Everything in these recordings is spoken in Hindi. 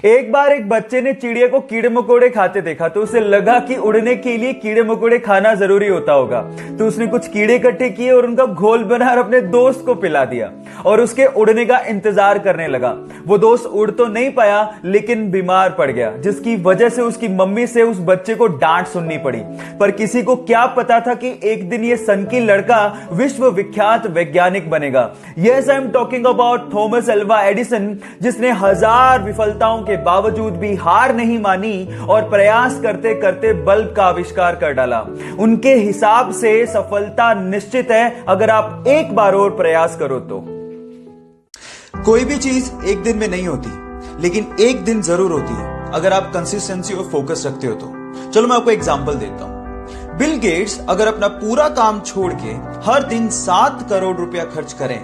एक बार एक बच्चे ने चिड़िया को कीड़े मकोड़े खाते देखा तो उसे लगा कि उड़ने के लिए कीड़े मकोड़े खाना जरूरी होता होगा। तो उसने कुछ कीड़े इकट्ठे किए और उनका घोल बनाकर अपने दोस्त को पिला दिया और उसके उड़ने का इंतजार करने लगा। वो दोस्त उड़ तो नहीं पाया लेकिन बीमार पड़ गया, जिसकी वजह से उसकी मम्मी से उस बच्चे को डांट सुननी पड़ी। पर किसी को क्या पता था कि एक दिन ये सनकी लड़का विश्व विख्यात वैज्ञानिक बनेगा। Yes, I am talking about Thomas Alva Edison, जिसने हजार विफलताओं के बावजूद भी हार नहीं मानी और प्रयास करते करते बल्ब का आविष्कार कर डाला। उनके हिसाब से सफलता निश्चित है अगर आप एक बार और प्रयास करो तो। कोई भी चीज एक दिन में नहीं होती, लेकिन एक दिन जरूर होती है अगर आप कंसिस्टेंसी और फोकस रखते हो तो। चलो मैं आपको एग्जांपल देता हूं। बिल गेट्स अगर अपना पूरा काम छोड़ के हर दिन 7 करोड़ रुपया खर्च करें,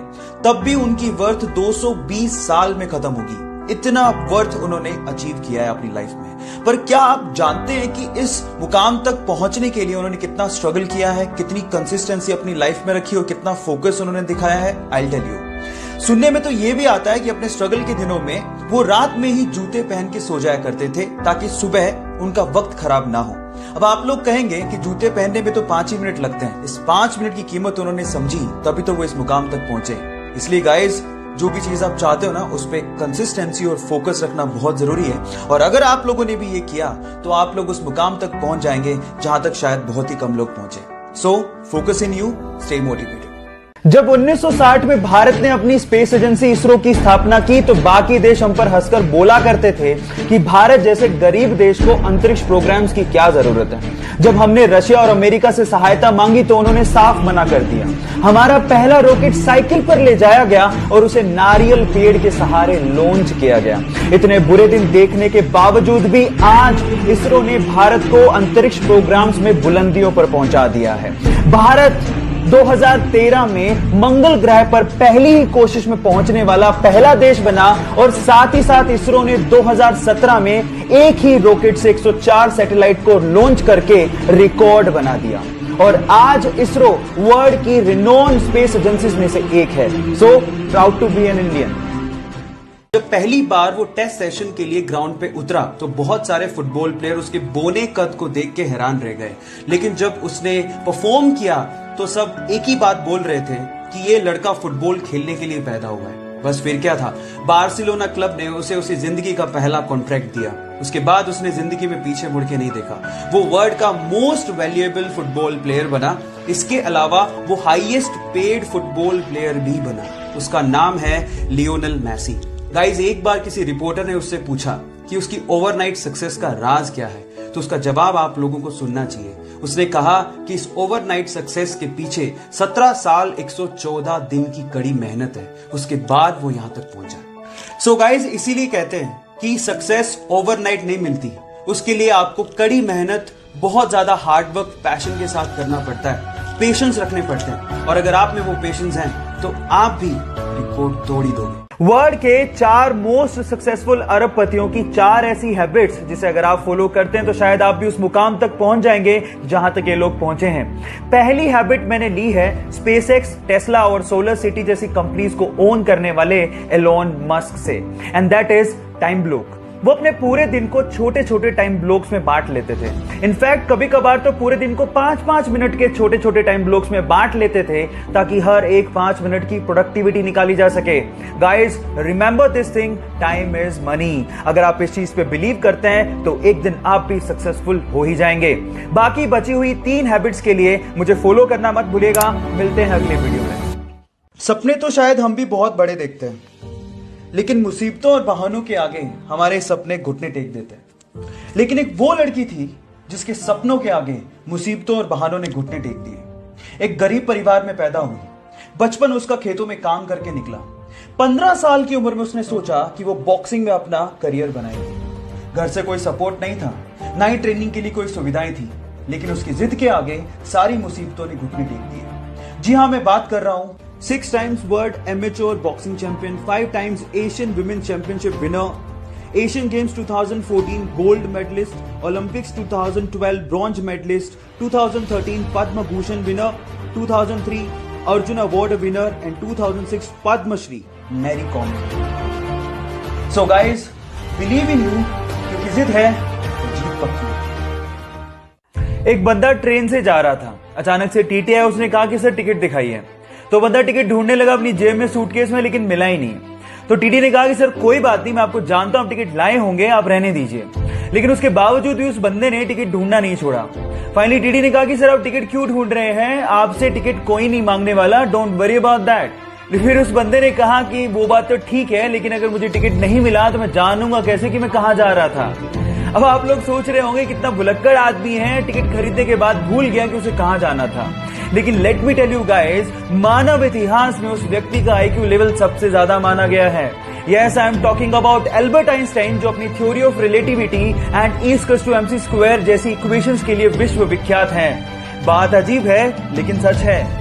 तब भी उनकी वर्थ 220 साल में खत्म होगी। इतना वर्थ उन्होंने अचीव किया है अपनी लाइफ में। पर क्या आप जानते हैं कि इस मुकाम तक पहुंचने के लिए उन्होंने कितना स्ट्रगल किया है, कितनी कंसिस्टेंसी अपनी लाइफ में रखी और कितना फोकस उन्होंने दिखाया है? I will tell you. सुनने में तो यह भी आता है कि अपने स्ट्रगल के दिनों में वो रात में ही जूते पहन के सो जाया करते थे ताकि सुबह उनका वक्त खराब ना हो। अब आप लोग कहेंगे कि जूते पहनने में तो 5 ही मिनट लगते हैं। इस 5 मिनट की कीमत उन्होंने समझी, तभी तो वो इस मुकाम तक पहुंचे। इसलिए गाइज, जो भी चीज आप चाहते हो ना, उस पर कंसिस्टेंसी और फोकस रखना बहुत जरूरी है। और अगर आप लोगों ने भी ये किया तो आप लोग उस मुकाम तक पहुंच जाएंगे जहां तक शायद बहुत ही कम लोग पहुंचे। So focus in you, stay motivated. जब 1960 में भारत ने अपनी स्पेस एजेंसी इसरो की स्थापना की तो बाकी देश हम पर हंसकर बोला करते थे कि भारत जैसे गरीब देश को अंतरिक्ष प्रोग्राम्स की क्या जरूरत है। जब हमने रशिया और अमेरिका से सहायता मांगी तो उन्होंने साफ मना कर दिया। हमारा पहला रॉकेट साइकिल पर ले जाया गया और उसे नारियल पेड़ के सहारे लॉन्च किया गया। इतने बुरे दिन देखने के बावजूद भी आज इसरो ने भारत को अंतरिक्ष प्रोग्राम्स में बुलंदियों पर पहुंचा दिया है। भारत 2013 में मंगल ग्रह पर पहली ही कोशिश में पहुंचने वाला पहला देश बना और साथ ही साथ इसरो ने 2017 में एक ही रॉकेट से 104 सैटेलाइट को लॉन्च करके रिकॉर्ड बना दिया। और आज इसरो वर्ल्ड की रिनोन्ड स्पेस एजेंसीज में से एक है। So proud to be an Indian. जब पहली बार वो टेस्ट सेशन के लिए ग्राउंड पे उतरा तो बहुत सारे फुटबॉल प्लेयर उसके बोने कद को देख के हैरान रह गए। लेकिन जब उसने परफॉर्म किया तो सब एक ही बात बोल रहे थे कि ये लड़का फुटबॉल खेलने के लिए पैदा हुआ है। बस फिर क्या था, बार्सिलोना क्लब ने उसे उसकी जिंदगी का पहला कॉन्ट्रैक्ट दिया। उसके बाद उसने जिंदगी में पीछे मुड़ के नहीं देखा। वो वर्ल्ड का मोस्ट वैल्यूएबल फुटबॉल प्लेयर बना। इसके अलावा वो हाईएस्ट पेड फुटबॉल प्लेयर भी बना। उसका नाम है लियोनेल मेसी। गाइज, एक बार किसी रिपोर्टर ने उससे पूछा कि उसकी ओवरनाइट सक्सेस का राज क्या है, तो उसका जवाब आप लोगों को सुनना चाहिए। उसने कहा कि इस ओवरनाइट सक्सेस के पीछे 17 साल 114 दिन की कड़ी मेहनत है। उसके बाद वो यहां तक पहुंचा। सो गाइज, इसीलिए कहते हैं कि सक्सेस ओवरनाइट नहीं मिलती। उसके लिए आपको कड़ी मेहनत, बहुत ज्यादा हार्डवर्क, पैशन के साथ करना पड़ता है, पेशेंस रखने पड़ते हैं। और अगर आप में वो पेशेंस हैं तो आप भी रिकॉर्ड तोड़ ही दोगे। वर्ल्ड के 4 मोस्ट सक्सेसफुल अरबपतियों की 4 ऐसी हैबिट्स जिसे अगर आप फॉलो करते हैं तो शायद आप भी उस मुकाम तक पहुंच जाएंगे जहां तक ये लोग पहुंचे हैं। पहली हैबिट मैंने ली है स्पेसएक्स, टेस्ला और सोलर सिटी जैसी कंपनीज को ओन करने वाले एलोन मस्क से, and that is time block. वो अपने पूरे दिन को छोटे छोटे टाइम ब्लॉक्स में बांट लेते थे। इनफैक्ट कभी कभार तो पूरे दिन को 5-5 मिनट के छोटे छोटे टाइम ब्लॉक्स में बांट लेते थे ताकि हर एक 5 मिनट की प्रोडक्टिविटी निकाली जा सके। Guys, remember this thing, time is money. अगर आप इस चीज पे बिलीव करते हैं तो एक दिन आप भी सक्सेसफुल हो ही जाएंगे। बाकी बची हुई 3 हैबिट्स के लिए मुझे फॉलो करना मत भूलिएगा। मिलते हैं अगले वीडियो में। सपने तो शायद हम भी बहुत बड़े देखते हैं, लेकिन मुसीबतों और बहानों के आगे हमारे सपने घुटने टेक देते हैं। लेकिन एक वो लड़की थी जिसके सपनों के आगे मुसीबतों और बहानों ने घुटने टेक दिए। एक गरीब परिवार में पैदा हुई। बचपन उसका खेतों में काम करके निकला। 15 साल की उम्र में उसने सोचा कि वो बॉक्सिंग में अपना करियर बनाएगी। घर से कोई सपोर्ट नहीं था, ना ही ट्रेनिंग के लिए कोई सुविधाएं थी, लेकिन उसकी जिद के आगे सारी मुसीबतों ने घुटने टेक दिए। जी हां, मैं बात कर रहा हूं 6 times world amateur boxing champion, 5 times Asian Women Championship winner, Asian Games 2014 gold medalist, Olympics 2012 bronze medalist, 2013 Padma Bhushan winner, 2003 Arjun Award winner and 2006 Padma Shri, Mary Kom। So guys, believe in you, क्योंकि जिद है तो जीत पक्की है। एक बंदा ट्रेन से जा रहा था, अचानक से टीटी आया, उसने कहा कि सर टिकट दिखाइए। तो बंदा टिकट ढूंढने लगा अपनी जेब में, सूटकेस में, लेकिन मिला ही नहीं। तो टीटी ने कहा कि सर कोई बात नहीं, मैं आपको जानता हूं, आप टिकट लाए होंगे, आप रहने दीजिए। लेकिन उसके बावजूद भी उस बंदे ने टिकट ढूंढना नहीं छोड़ा। फाइनली टीटी ने कहा कि सर आप टिकट क्यों ढूंढ रहे हैं, आपसे टिकट कोई नहीं मांगने वाला, डोंट वरी अबाउट दैट। फिर उस बंदे ने कहा कि वो बात तो ठीक है, लेकिन अगर मुझे टिकट नहीं मिला तो मैं जानूंगा कैसे कि मैं कहां जा रहा था। अब आप लोग सोच रहे होंगे कितना भुलक्कड़ आदमी है, टिकट खरीदने के बाद भूल गया कि उसे कहां जाना था। लेकिन let me tell you guys, मानव इतिहास में उस व्यक्ति का आईक्यू लेवल सबसे ज्यादा माना गया है। Yes, I am talking about Albert Einstein, जो अपनी theory of relativity and E = MC² जैसी इक्वेशंस के लिए विश्व विख्यात हैं। बात अजीब है लेकिन सच है।